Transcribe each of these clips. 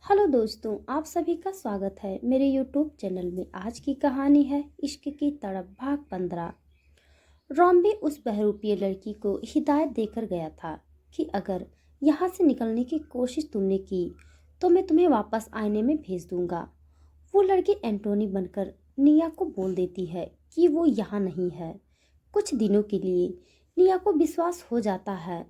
Hello दोस्तों, आप सभी का स्वागत है मेरे यूट्यूब चैनल में। आज की कहानी है इश्क की तड़प भाग 15। रॉम्बी उस बहरूपीय लड़की को हिदायत देकर गया था कि अगर यहाँ से निकलने की कोशिश तुमने की तो मैं तुम्हें वापस आईने में भेज दूंगा। वो लड़की एंटोनी बनकर निया को बोल देती है कि वो यहाँ नहीं है। कुछ दिनों के लिए निया को विश्वास हो जाता है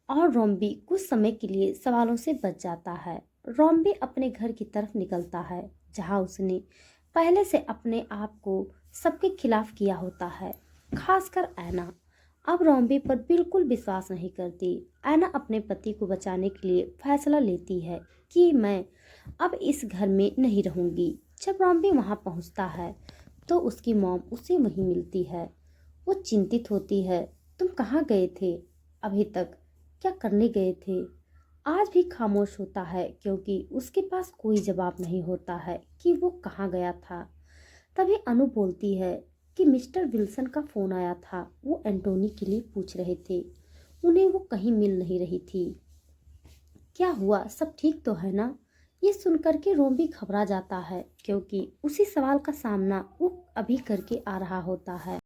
और रॉम्बी कुछ समय के लिए सवालों से बच जाता है। रॉम्बी अपने घर की तरफ निकलता है जहाँ उसने पहले से अपने आप को सबके खिलाफ किया होता है, खासकर ऐना। अब रॉम्बी पर बिल्कुल विश्वास नहीं करती। ऐना अपने पति को बचाने के लिए फैसला लेती है कि मैं अब इस घर में नहीं रहूंगी। जब रॉम्बी वहां पहुंचता है तो उसकी मॉम उसे वहीं मिलती है। वो चिंतित होती है। तुम कहाँ गए थे? अभी तक क्या करने गए थे? आज भी खामोश होता है क्योंकि उसके पास कोई जवाब नहीं होता है कि वो कहाँ गया था। तभी अनु बोलती है कि मिस्टर विल्सन का फोन आया था। वो एंटोनी के लिए पूछ रहे थे। उन्हें वो कहीं मिल नहीं रही थी। क्या हुआ, सब ठीक तो है ना? ये सुनकर के रोम्बी घबरा जाता है क्योंकि उसी सवाल का सामना वो अभी करके आ रहा होता है।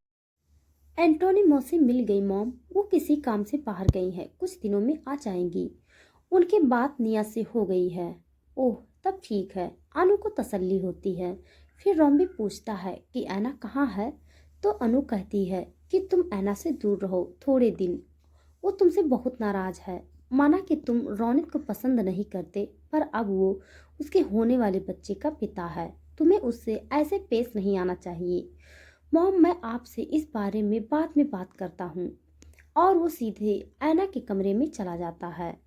एंटोनी मौसी मिल गई मॉम, वो किसी काम से बाहर गई हैं, कुछ दिनों में आ जाएंगी। उनकी बात निया से हो गई है। ओह, तब ठीक है। अनु को तसल्ली होती है। फिर रॉम्बी पूछता है कि ऐना कहाँ है? तो अनु कहती है कि तुम ऐना से दूर रहो थोड़े दिन। वो तुमसे बहुत नाराज है। माना कि तुम रौनिक को पसंद नहीं करते, पर अब वो उसके होने वाले बच्चे का पिता है। तुम्हें उससे ऐसे पेश नहीं आना चाहिए। मॉम, मैं आपसे इस बारे में बाद में बात करता हूँ। और वो सीधे ऐना के कमरे में चला जाता है।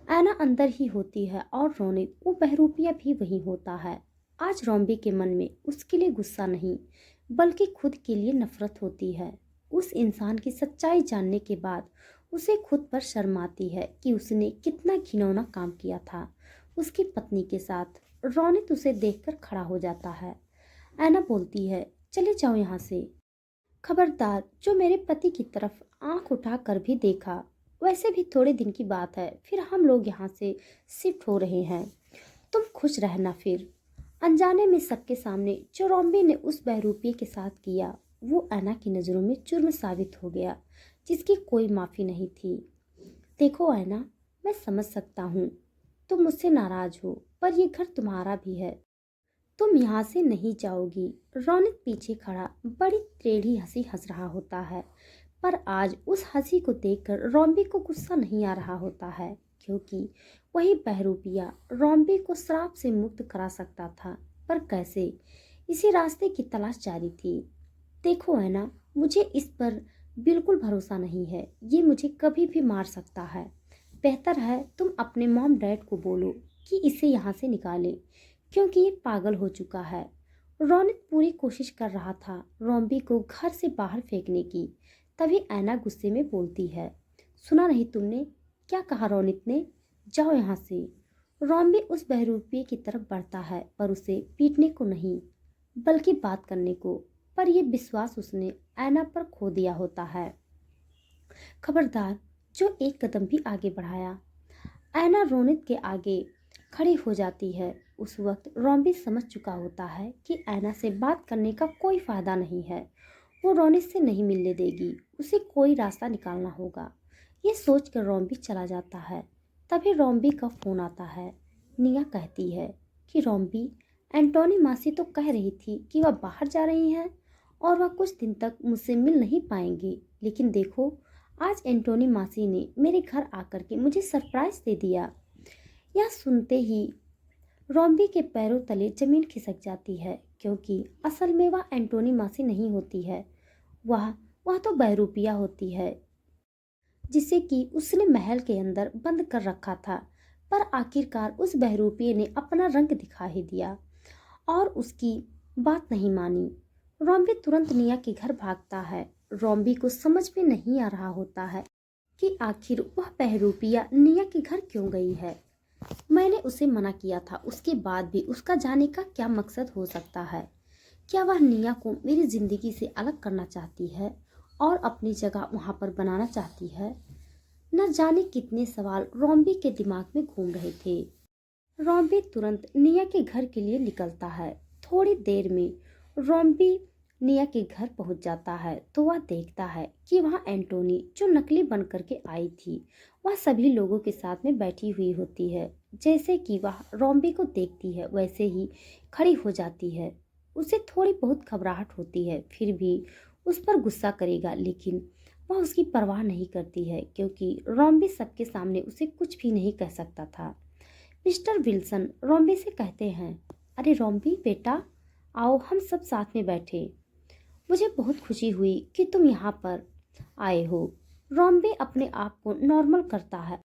ऐना अंदर ही होती है और रौनिक वो बहरूपिया भी वहीं होता है। आज रॉम्बी के मन में उसके लिए गुस्सा नहीं बल्कि खुद के लिए नफरत होती है। उस इंसान की सच्चाई जानने के बाद उसे खुद पर शर्म आती है कि उसने कितना घिनौना काम किया था उसकी पत्नी के साथ। रौनिक उसे देखकर खड़ा हो जाता है। ऐना बोलती है, चले जाओ यहाँ से। खबरदार, जो मेरे पति की तरफ आंख उठा कर भी देखा। वैसे भी थोड़े दिन की बात है, फिर हम लोग यहाँ से शिफ्ट हो रहे हैं। तुम खुश रहना। फिर अनजाने में सबके सामने जो रॉम्बी ने उस बहरूपी के साथ किया वो ऐना की नज़रों में जुर्म साबित हो गया जिसकी कोई माफ़ी नहीं थी। देखो ऐना, मैं समझ सकता हूँ तुम मुझसे नाराज हो, पर यह घर तुम्हारा भी है। तुम यहाँ से नहीं जाओगी। रौनक पीछे खड़ा बड़ी टेढ़ी हंसी हंस रहा होता है, पर आज उस हंसी को देखकर रॉम्बी को गुस्सा नहीं आ रहा होता है क्योंकि वही बहरूपिया रॉम्बी को श्राप से मुक्त करा सकता था। पर कैसे? इसी रास्ते की तलाश जारी थी। देखो है ना, मुझे इस पर बिल्कुल भरोसा नहीं है। ये मुझे कभी भी मार सकता है। बेहतर है तुम अपने मॉम डैड को बोलो कि इसे यहाँ से निकालें क्योंकि ये पागल हो चुका है। रौनिक पूरी कोशिश कर रहा था रॉम्बी को घर से बाहर फेंकने की। तभी ऐना गुस्से में बोलती है, सुना नहीं तुमने? क्या कहा रौनिक ने? जाओ यहाँ से। रॉम्बी उस बहरूपी की तरफ बढ़ता है, पर उसे पीटने को नहीं बल्कि बात करने को। पर यह विश्वास उसने ऐना पर खो दिया होता है। खबरदार, जो एक कदम भी आगे बढ़ाया। ऐना रोनित के आगे खड़ी हो जाती है। उस वक्त रॉम्बी समझ चुका होता है कि ऐना से बात करने का कोई फायदा नहीं है। वो रोनित से नहीं मिलने देगी, उसे कोई रास्ता निकालना होगा। ये सोचकर रॉम्बी चला जाता है। तभी रॉम्बी का फोन आता है। निया कहती है कि रॉम्बी, एंटोनी मासी तो कह रही थी कि वह बाहर जा रही हैं और वह कुछ दिन तक मुझसे मिल नहीं पाएंगी। लेकिन देखो, आज एंटोनी मासी ने मेरे घर आकर के मुझे सरप्राइज दे दिया। यह सुनते ही रॉम्बी के पैरों तले जमीन खिसक जाती है क्योंकि असल में वह एंटोनी मासी नहीं होती है। वह वह तो बहरूपिया होती है जिसे कि उसने महल के अंदर बंद कर रखा था। पर आखिरकार उस बहरूपिये ने अपना रंग दिखा ही दिया और उसकी बात नहीं मानी। रॉम्बी तुरंत निया के घर भागता है। रॉम्बी को समझ में नहीं आ रहा होता है कि आखिर वह बहरूपिया निया के घर क्यों गई है। मैंने उसे मना किया था, उसके बाद भी उसका जाने का क्या मकसद हो सकता है? क्या वह निया को मेरी जिंदगी से अलग करना चाहती है और अपनी जगह वहां पर बनाना चाहती है? न जाने कितने सवाल रॉम्बी के दिमाग में घूम रहे थे। रॉम्बी तुरंत निया के घर के लिए निकलता है। थोड़ी देर में रॉम्बी निया के घर पहुंच जाता है तो वह देखता है कि वहां एंटोनी जो नकली बन करके आई थी वह सभी लोगों के साथ में बैठी हुई होती है। जैसे कि वह रॉम्बी को देखती है वैसे ही खड़ी हो जाती है। उसे थोड़ी बहुत घबराहट होती है, फिर भी उस पर गुस्सा करेगा, लेकिन वह उसकी परवाह नहीं करती है क्योंकि रॉम्बी सबके सामने उसे कुछ भी नहीं कह सकता था। मिस्टर विल्सन रॉम्बी से कहते हैं, अरे रॉम्बी बेटा, आओ हम सब साथ में बैठे। मुझे बहुत खुशी हुई कि तुम यहाँ पर आए हो। रॉम्बी अपने आप को नॉर्मल करता है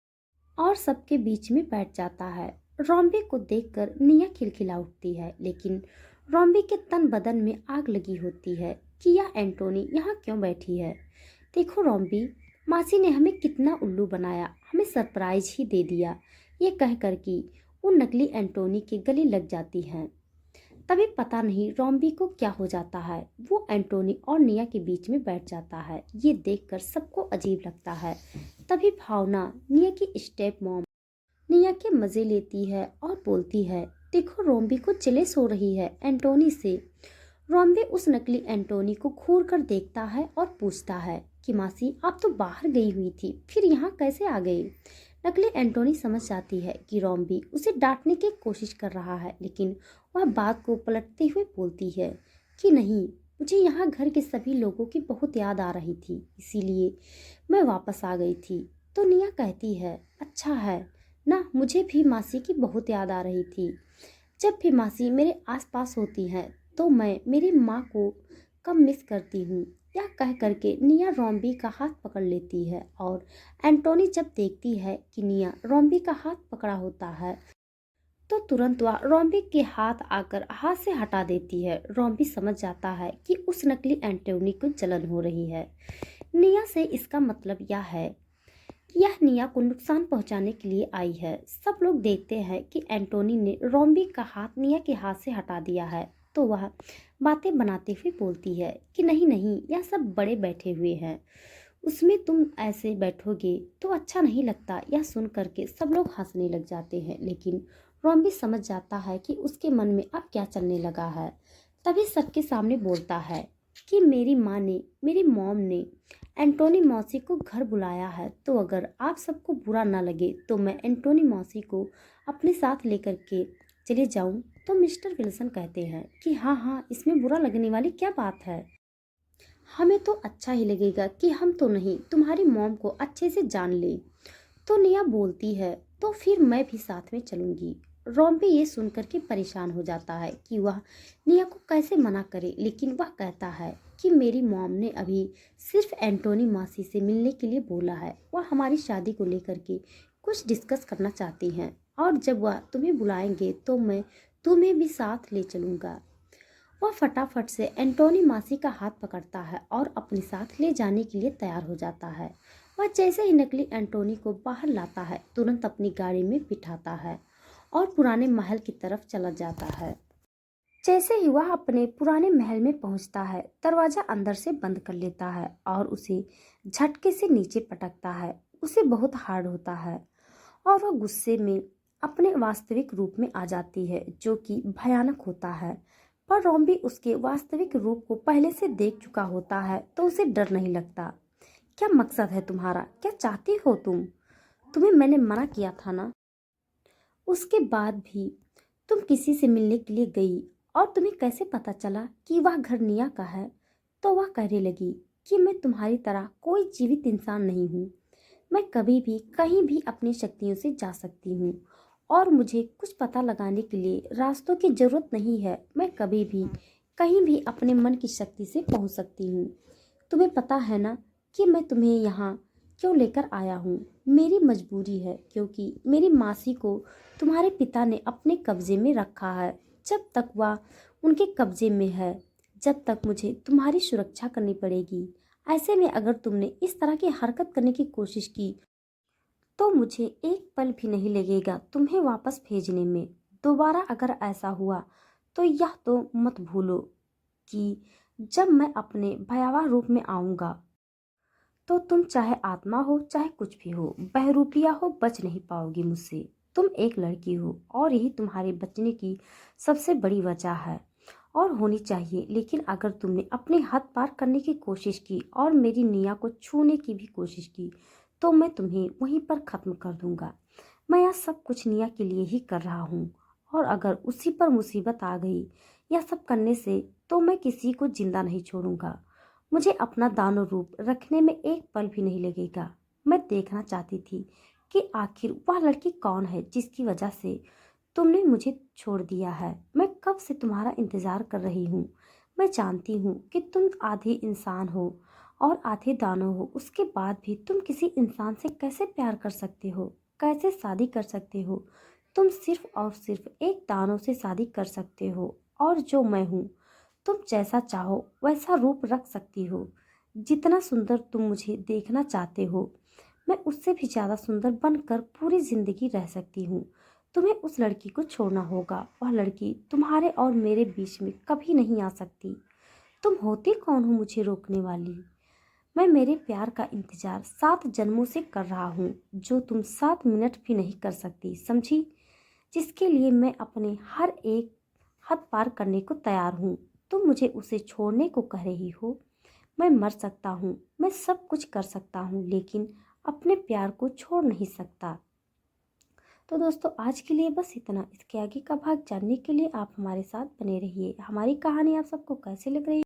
और सबके बीच में बैठ जाता है। रॉम्बी को देखकर निया खिलखिला उठती है, लेकिन रॉम्बी के तन बदन में आग लगी होती है कि यह एंटोनी यहाँ क्यों बैठी है। देखो रॉम्बी, मासी ने हमें कितना उल्लू बनाया, हमें सरप्राइज ही दे दिया। ये कह कर कि वो नकली एंटोनी के गले लग जाती हैं। तभी पता नहीं रॉम्बी को क्या हो जाता है, वो एंटोनी और निया के बीच में बैठ जाता है। ये देखकर सबको अजीब लगता है। तभी भावना निया की स्टेप मॉम निया के मजे लेती है और बोलती है, देखो रॉम्बी को जेलस हो रही है एंटोनी से। रॉम्बी उस नकली एंटोनी को घूर कर देखता है और पूछता है कि मासी, आप तो बाहर गई हुई थी, फिर यहाँ कैसे आ गई। नकली एंटोनी समझ जाती है कि रॉम्बी उसे डांटने की कोशिश कर रहा है, लेकिन वह बात को पलटते हुए बोलती है कि नहीं, मुझे यहाँ घर के सभी लोगों की बहुत याद आ रही थी, इसीलिए मैं वापस आ गई थी। तो निया कहती है, अच्छा है ना, मुझे भी मासी की बहुत याद आ रही थी। जब भी मासी मेरे आसपास होती हैं तो मैं मेरी माँ को कम मिस करती हूँ। यह कह करके निया रॉम्बी का हाथ पकड़ लेती है और एंटोनी जब देखती है कि निया रॉम्बी का हाथ पकड़ा होता है तो तुरंत वह रॉम्बी के हाथ आकर हाथ से हटा देती है। रॉम्बी समझ जाता है कि उस नकली एंटोनी को जलन हो रही है। निया से इसका मतलब यह है कि यह निया को नुकसान पहुंचाने के लिए आई है। सब लोग देखते हैं कि एंटोनी ने रॉम्बी का हाथ निया के हाथ से हटा दिया है तो वह बातें बनाते हुए बोलती है कि नहीं नहीं, यह सब बड़े बैठे हुए हैं, उसमें तुम ऐसे बैठोगे तो अच्छा नहीं लगता। यह सुन करके सब लोग हंसने लग जाते हैं, लेकिन रॉम्बी समझ जाता है कि उसके मन में अब क्या चलने लगा है। तभी सबके सामने बोलता है कि मेरी माँ ने, मेरी मॉम ने एंटोनी मौसी को घर बुलाया है, तो अगर आप सबको बुरा ना लगे तो मैं एंटोनी मौसी को अपने साथ लेकर के चले जाऊं। तो मिस्टर विल्सन कहते हैं कि हाँ हाँ, इसमें बुरा लगने वाली क्या बात है, हमें तो अच्छा ही लगेगा कि हम तो नहीं, तुम्हारी मॉम को अच्छे से जान ले। तो निया बोलती है, तो फिर मैं भी साथ में चलूंगी। रॉम्बी ये सुनकर के परेशान हो जाता है कि वह निया को कैसे मना करे, लेकिन वह कहता है कि मेरी मॉम ने अभी सिर्फ एंटोनी मासी से मिलने के लिए बोला है। वह हमारी शादी को लेकर के कुछ डिस्कस करना चाहती हैं और जब वह तुम्हें बुलाएंगे तो मैं तुम्हें भी साथ ले चलूँगा। वह फटाफट से एंटोनी मासी का हाथ पकड़ता है और अपने साथ ले जाने के लिए तैयार हो जाता है। वह जैसे ही नकली एंटोनी को बाहर लाता है तुरंत अपनी गाड़ी में बिठाता है और पुराने महल की तरफ चला जाता है। जैसे ही वह अपने पुराने महल में पहुंचता है दरवाजा अंदर से बंद कर लेता है और उसे झटके से नीचे पटकता है। उसे बहुत हार्ड होता है और वह गुस्से में अपने वास्तविक रूप में आ जाती है जो कि भयानक होता है। पर रॉम्बी उसके वास्तविक रूप को पहले से देख चुका होता है तो उसे डर नहीं लगता। क्या मकसद है तुम्हारा, क्या चाहती हो तुम? तुम्हें मैंने मना किया था ना, उसके बाद भी तुम किसी से मिलने के लिए गई और तुम्हें कैसे पता चला कि वह घर निया का है? तो वह कहने लगी कि मैं तुम्हारी तरह कोई जीवित इंसान नहीं हूँ, मैं कभी भी कहीं भी अपनी शक्तियों से जा सकती हूँ और मुझे कुछ पता लगाने के लिए रास्तों की जरूरत नहीं है। मैं कभी भी कहीं भी अपने मन की शक्ति से पहुँच सकती हूँ। तुम्हें पता है ना कि मैं तुम्हें यहाँ क्यों लेकर आया हूँ? मेरी मजबूरी है क्योंकि मेरी मासी को तुम्हारे पिता ने अपने कब्जे में रखा है। जब तक वह उनके कब्जे में है, जब तक मुझे तुम्हारी सुरक्षा करनी पड़ेगी। ऐसे में अगर तुमने इस तरह की हरकत करने की कोशिश की तो मुझे एक पल भी नहीं लगेगा तुम्हें वापस भेजने में। दोबारा अगर ऐसा हुआ तो यह तो मत भूलो कि जब मैं अपने भयावह रूप में आऊँगा तो तुम चाहे आत्मा हो चाहे कुछ भी हो, बहरूपिया हो, बच नहीं पाओगी मुझसे। तुम एक लड़की हो और यही तुम्हारे बचने की सबसे बड़ी वजह है और होनी चाहिए। लेकिन अगर तुमने अपनी हद पार करने की कोशिश की और मेरी निया को छूने की भी कोशिश की तो मैं तुम्हें वहीं पर ख़त्म कर दूंगा। मैं यह सब कुछ निया के लिए ही कर रहा हूँ और अगर उसी पर मुसीबत आ गई यह सब करने से तो मैं किसी को जिंदा नहीं छोड़ूंगा। मुझे अपना दानव रूप रखने में एक पल भी नहीं लगेगा। मैं देखना चाहती थी कि आखिर वह लड़की कौन है जिसकी वजह से तुमने मुझे छोड़ दिया है। मैं कब से तुम्हारा इंतजार कर रही हूँ। मैं जानती हूँ कि तुम आधे इंसान हो और आधे दानव हो, उसके बाद भी तुम किसी इंसान से कैसे प्यार कर सकते हो, कैसे शादी कर सकते हो। तुम सिर्फ और सिर्फ एक दानव से शादी कर सकते हो और जो मैं हूँ, तुम जैसा चाहो वैसा रूप रख सकती हो। जितना सुंदर तुम मुझे देखना चाहते हो मैं उससे भी ज़्यादा सुंदर बनकर पूरी जिंदगी रह सकती हूँ। तुम्हें उस लड़की को छोड़ना होगा। वह लड़की तुम्हारे और मेरे बीच में कभी नहीं आ सकती। तुम होती कौन हो मुझे रोकने वाली। मैं मेरे प्यार का इंतजार 7 जन्मों से कर रहा हूँ जो तुम 7 मिनट भी नहीं कर सकती, समझी। जिसके लिए मैं अपने हर एक हद पार करने को तैयार हूँ। तुम मुझे उसे छोड़ने को कह रही हो। मैं मर सकता हूँ, मैं सब कुछ कर सकता हूँ लेकिन अपने प्यार को छोड़ नहीं सकता। तो दोस्तों आज के लिए बस इतना। इसके आगे का भाग जानने के लिए आप हमारे साथ बने रहिए। हमारी कहानी आप सबको कैसे लग रही है